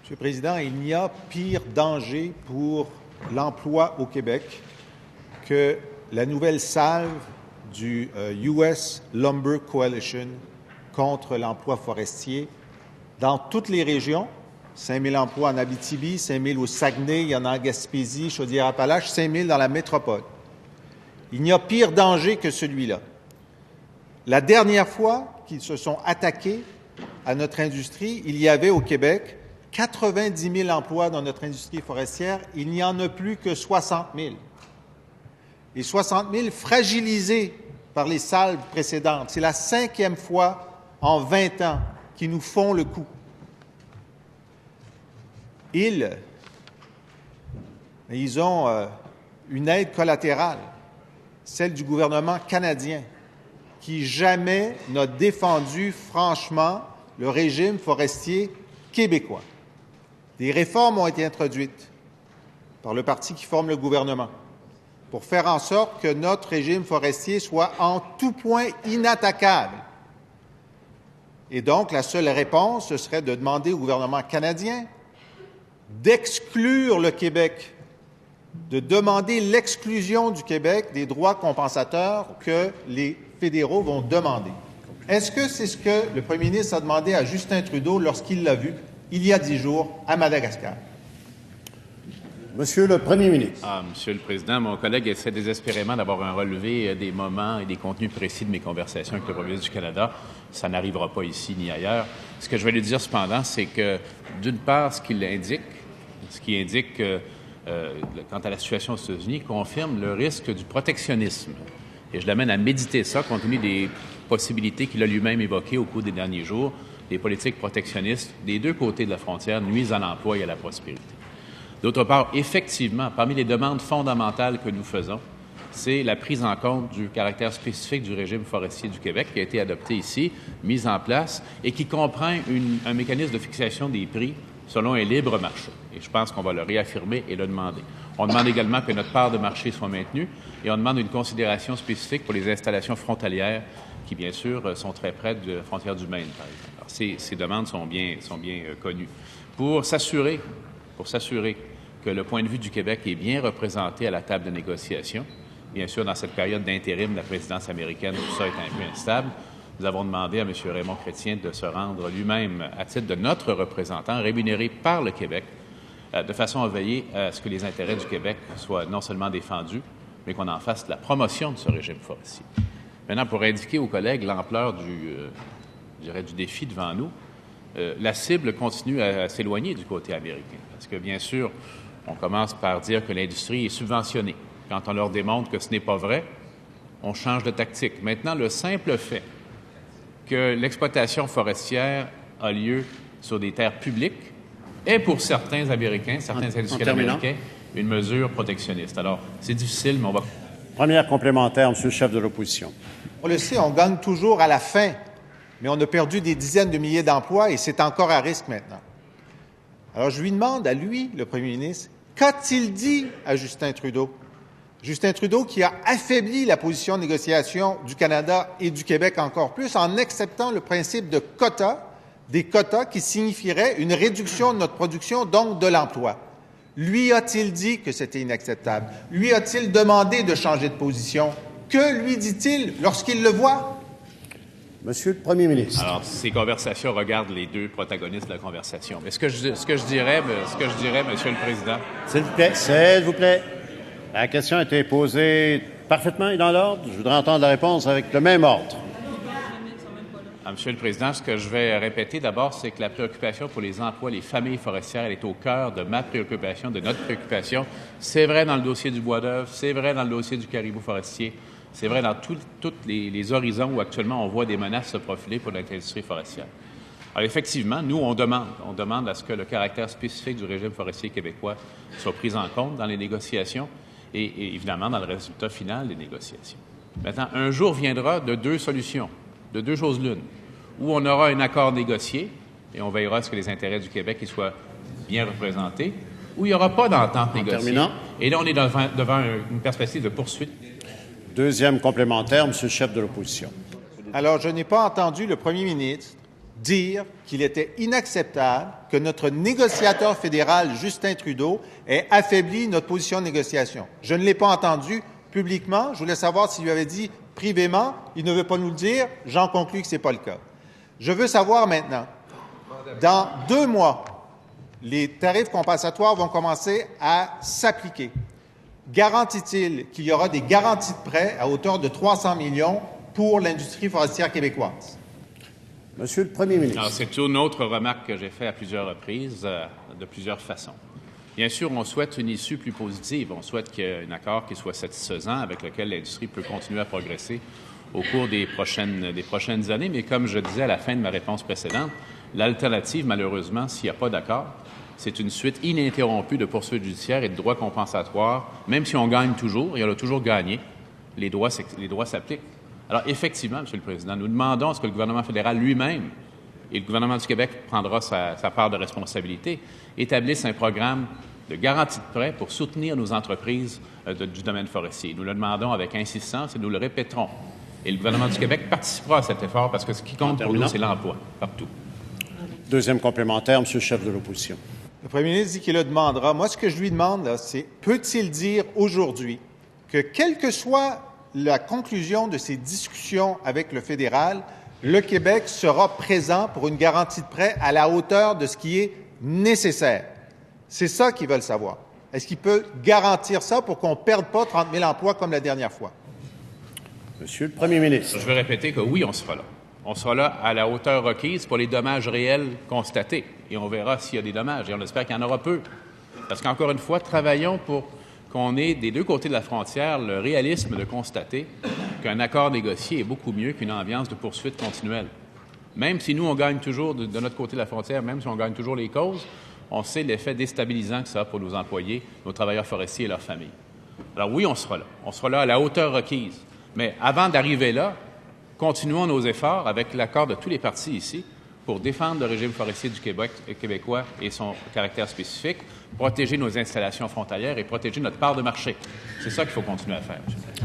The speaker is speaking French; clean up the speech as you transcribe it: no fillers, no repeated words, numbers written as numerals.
Monsieur le Président, il n'y a pire danger pour l'emploi au Québec que la nouvelle salve du US Lumber Coalition contre l'emploi forestier dans toutes les régions. 5 000 emplois en Abitibi, 5 000 au Saguenay, il y en a en Gaspésie, Chaudière-Appalaches, 5 000 dans la métropole. Il n'y a pire danger que celui-là. La dernière fois qu'ils se sont attaqués à notre industrie, il y avait au Québec 90 000 emplois dans notre industrie forestière. Il n'y en a plus que 60 000. Et 60 000 fragilisés par les salves précédentes. C'est la 5e fois en 20 ans qu'ils nous font le coup. Ils ont une aide collatérale, celle du gouvernement canadien, qui jamais n'a défendu franchement le régime forestier québécois. Des réformes ont été introduites par le parti qui forme le gouvernement pour faire en sorte que notre régime forestier soit en tout point inattaquable. Et donc, la seule réponse, ce serait de demander au gouvernement canadien d'exclure le Québec, de demander l'exclusion du Québec des droits compensateurs que les fédéraux vont demander. Est-ce que c'est ce que le premier ministre a demandé à Justin Trudeau lorsqu'il l'a vu, il y a 10 jours, à Madagascar? Monsieur le Premier ministre. Monsieur le Président, mon collègue essaie désespérément d'avoir un relevé des moments et des contenus précis de mes conversations avec le Premier ministre du Canada. Ça n'arrivera pas ici ni ailleurs. Ce que je vais lui dire cependant, c'est que, d'une part, ce qui indique quant à la situation aux États-Unis, confirme le risque du protectionnisme. Et je l'amène à méditer ça, compte tenu des possibilités qu'il a lui-même évoquées au cours des derniers jours. Les politiques protectionnistes des deux côtés de la frontière nuisent à l'emploi et à la prospérité. D'autre part, effectivement, parmi les demandes fondamentales que nous faisons, c'est la prise en compte du caractère spécifique du régime forestier du Québec qui a été adopté ici, mis en place et qui comprend un mécanisme de fixation des prix selon un libre marché. Et je pense qu'on va le réaffirmer et le demander. On demande également que notre part de marché soit maintenue et on demande une considération spécifique pour les installations frontalières qui, bien sûr, sont très près de la frontière du Maine, par exemple. Alors, ces demandes sont bien connues. Pour s'assurer que le point de vue du Québec est bien représenté à la table de négociation, bien sûr, dans cette période d'intérim de la présidence américaine, tout ça est un peu instable, nous avons demandé à M. Raymond Chrétien de se rendre lui-même à titre de notre représentant, rémunéré par le Québec, de façon à veiller à ce que les intérêts du Québec soient non seulement défendus, mais qu'on en fasse la promotion de ce régime forestier. Maintenant, pour indiquer aux collègues l'ampleur du défi devant nous, la cible continue à s'éloigner du côté américain. Parce que, bien sûr, on commence par dire que l'industrie est subventionnée. Quand on leur démontre que ce n'est pas vrai, on change de tactique. Maintenant, le simple fait que l'exploitation forestière a lieu sur des terres publiques est pour certains Américains, certains industriels américains, une mesure protectionniste. Alors, c'est difficile, mais on va... Première complémentaire, Monsieur le chef de l'opposition. On le sait, on gagne toujours à la fin, mais on a perdu des dizaines de milliers d'emplois et c'est encore à risque maintenant. Alors, je lui demande à lui, le premier ministre, qu'a-t-il dit à Justin Trudeau? Justin Trudeau qui a affaibli la position de négociation du Canada et du Québec encore plus en acceptant le principe de quotas, des quotas qui signifieraient une réduction de notre production, donc de l'emploi. Lui a-t-il dit que c'était inacceptable? Lui a-t-il demandé de changer de position? Que lui dit-il lorsqu'il le voit? Monsieur le Premier ministre. Alors, ces conversations regardent les deux protagonistes de la conversation. Mais ce que je dirais, Monsieur le Président... S'il vous plaît. La question a été posée parfaitement et dans l'ordre. Je voudrais entendre la réponse avec le même ordre. Monsieur le Président, ce que je vais répéter d'abord, c'est que la préoccupation pour les emplois, les familles forestières, elle est au cœur de ma préoccupation, de notre préoccupation. C'est vrai dans le dossier du bois d'œuvre, c'est vrai dans le dossier du caribou forestier, c'est vrai dans tous les horizons où actuellement on voit des menaces se profiler pour notre industrie forestière. Alors effectivement, nous, on demande à ce que le caractère spécifique du régime forestier québécois soit pris en compte dans les négociations et évidemment dans le résultat final des négociations. Maintenant, un jour viendra de deux solutions, de deux choses l'une, où on aura un accord négocié et on veillera à ce que les intérêts du Québec y soient bien représentés, où il n'y aura pas d'entente négociée. Terminant. Et là, on est devant une perspective de poursuite. Deuxième complémentaire, Monsieur le chef de l'opposition. Alors, je n'ai pas entendu le premier ministre dire qu'il était inacceptable que notre négociateur fédéral, Justin Trudeau, ait affaibli notre position de négociation. Je ne l'ai pas entendu publiquement. Je voulais savoir s'il lui avait dit privément. Il ne veut pas nous le dire. J'en conclus que ce n'est pas le cas. Je veux savoir maintenant, dans 2 mois, les tarifs compensatoires vont commencer à s'appliquer. Garantit-il qu'il y aura des garanties de prêt à hauteur de 300 millions pour l'industrie forestière québécoise? Monsieur le Premier ministre. C'est une autre remarque que j'ai faite à plusieurs reprises, de plusieurs façons. Bien sûr, on souhaite une issue plus positive. On souhaite qu'il y ait un accord qui soit satisfaisant avec lequel l'industrie peut continuer à progresser au cours des prochaines années. Mais comme je disais à la fin de ma réponse précédente, l'alternative, malheureusement, s'il n'y a pas d'accord, c'est une suite ininterrompue de poursuites judiciaires et de droits compensatoires. Même si on gagne toujours, et on a toujours gagné, les droits s'appliquent. Alors, effectivement, M. le Président, nous demandons à ce que le gouvernement fédéral lui-même, et le gouvernement du Québec prendra sa part de responsabilité, établisse un programme de garantie de prêt pour soutenir nos entreprises du domaine forestier. Nous le demandons avec insistance et nous le répéterons. Et le gouvernement du Québec participera à cet effort parce que ce qui compte pour nous, c'est l'emploi, partout. Deuxième complémentaire, M. le chef de l'opposition. Le premier ministre dit qu'il le demandera. Moi, ce que je lui demande, là, c'est peut-il dire aujourd'hui que, quelle que soit la conclusion de ces discussions avec le fédéral, le Québec sera présent pour une garantie de prêt à la hauteur de ce qui est nécessaire. C'est ça qu'ils veulent savoir. Est-ce qu'il peut garantir ça pour qu'on ne perde pas 30 000 emplois comme la dernière fois? Monsieur le Premier ministre. Je veux répéter que oui, on sera là. On sera là à la hauteur requise pour les dommages réels constatés. Et on verra s'il y a des dommages. Et on espère qu'il y en aura peu. Parce qu'encore une fois, travaillons pour qu'on ait des 2 côtés de la frontière le réalisme de constater qu'un accord négocié est beaucoup mieux qu'une ambiance de poursuite continuelle. Même si nous, on gagne toujours de notre côté de la frontière, même si on gagne toujours les causes, on sait l'effet déstabilisant que ça a pour nos employés, nos travailleurs forestiers et leurs familles. Alors oui, on sera là. On sera là à la hauteur requise. Mais avant d'arriver là, continuons nos efforts avec l'accord de tous les partis ici pour défendre le régime forestier du Québec québécois et son caractère spécifique, protéger nos installations frontalières et protéger notre part de marché. C'est ça qu'il faut continuer à faire, M.